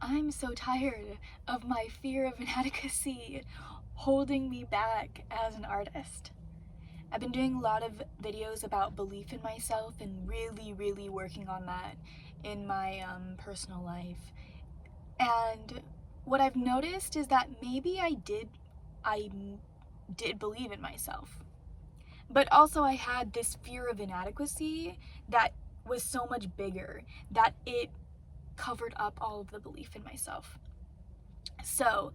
I'm so tired of my fear of inadequacy holding me back as an artist. I've been doing a lot of videos about belief in myself and really working on that in my personal life. And what I've noticed is that maybe I did believe in myself. But also I had this fear of inadequacy that was so much bigger that it covered up all of the belief in myself. So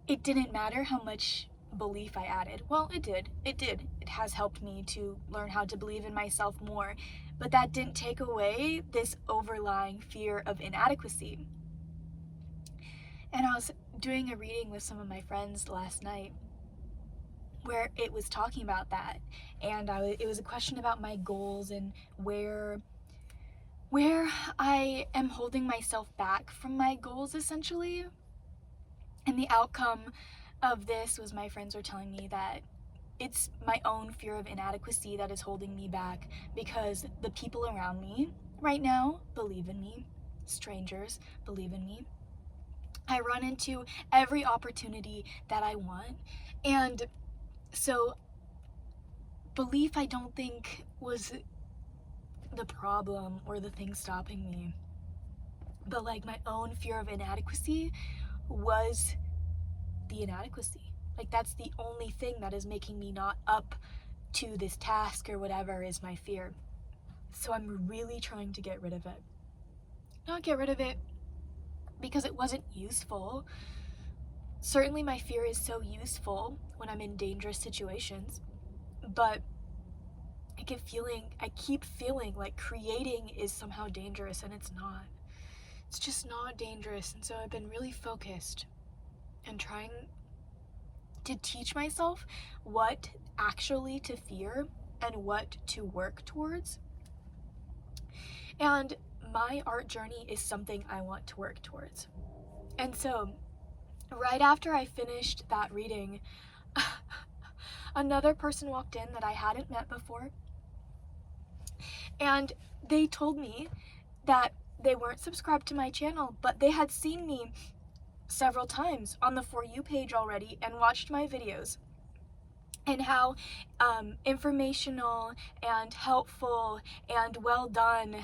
it didn't matter how much belief I added. Well, it did. It has helped me to learn how to believe in myself more, but that didn't take away this overlying fear of inadequacy. And I was doing a reading with some of my friends last night where it was talking about that, and it was a question about my goals and where I am holding myself back from my goals, essentially. And the outcome of this was my friends were telling me that it's my own fear of inadequacy that is holding me back, because the people around me right now believe in me. Strangers believe in me. I run into every opportunity that I want, and so belief, I don't think, was the problem or the thing stopping me, but like my own fear of inadequacy was the inadequacy. Like, that's the only thing that is making me not up to this task or whatever, is my fear. So I'm really trying to get rid of it. Not get rid of it because it wasn't useful. Certainly my fear is so useful when I'm in dangerous situations, but I keep feeling like creating is somehow dangerous, and it's not. It's just not dangerous. And so I've been really focused and trying to teach myself what actually to fear and what to work towards. And my art journey is something I want to work towards. And so right after I finished that reading, another person walked in that I hadn't met before, and they told me that they weren't subscribed to my channel, but they had seen me several times on the For You page already and watched my videos, and how informational and helpful and well done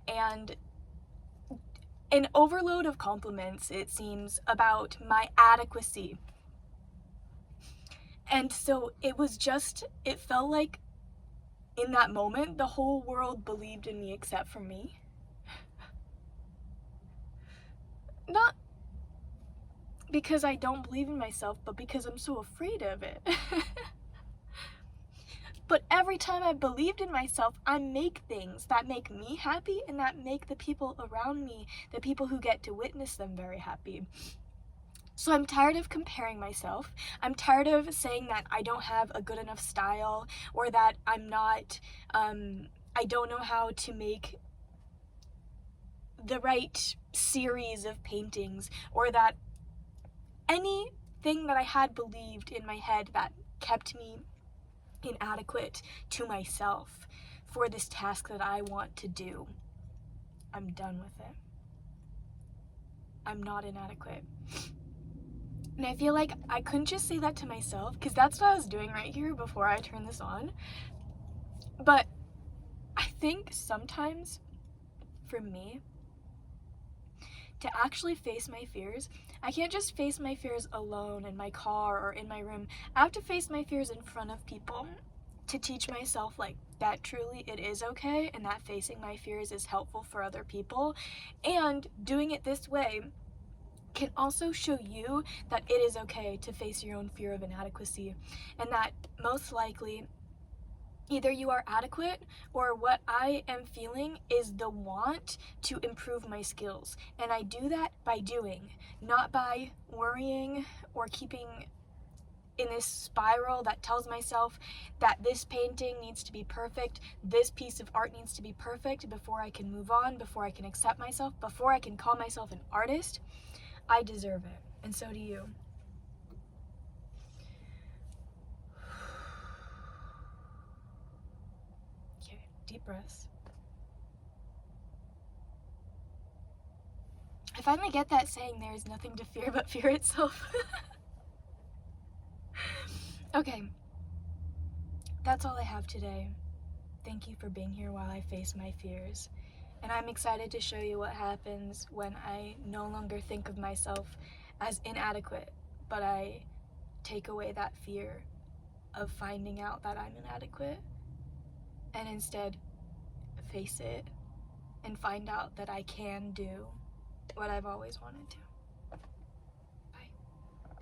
and an overload of compliments, it seems, about my adequacy. And so it felt like in that moment the whole world believed in me except for me. Not because I don't believe in myself, but because I'm so afraid of it. But every time I believed in myself, I make things that make me happy and that make the people around me, the people who get to witness them, very happy. So I'm tired of comparing myself. I'm tired of saying that I don't have a good enough style, or that I'm not, I don't know how to make the right series of paintings, or that anything that I had believed in my head that kept me inadequate to myself for this task that I want to do. I'm done with it. I'm not inadequate. And I feel like I couldn't just say that to myself, because that's what I was doing right here before I turned this on. But I think sometimes, for me, to actually face my fears, I can't just face my fears alone in my car or in my room. I have to face my fears in front of people to teach myself like that truly it is okay, and that facing my fears is helpful for other people. And doing it this way can also show you that it is okay to face your own fear of inadequacy, and that most likely either you are adequate, or what I am feeling is the want to improve my skills. And I do that by doing, not by worrying or keeping in this spiral that tells myself that this painting needs to be perfect, this piece of art needs to be perfect before I can move on, before I can accept myself, before I can call myself an artist. I deserve it, and so do you. Okay, deep breaths. finally get that saying, there is nothing to fear but fear itself. Okay, that's all I have today. Thank you for being here while I face my fears. And I'm excited to show you what happens when I no longer think of myself as inadequate, but I take away that fear of finding out that I'm inadequate and instead face it and find out that I can do what I've always wanted to.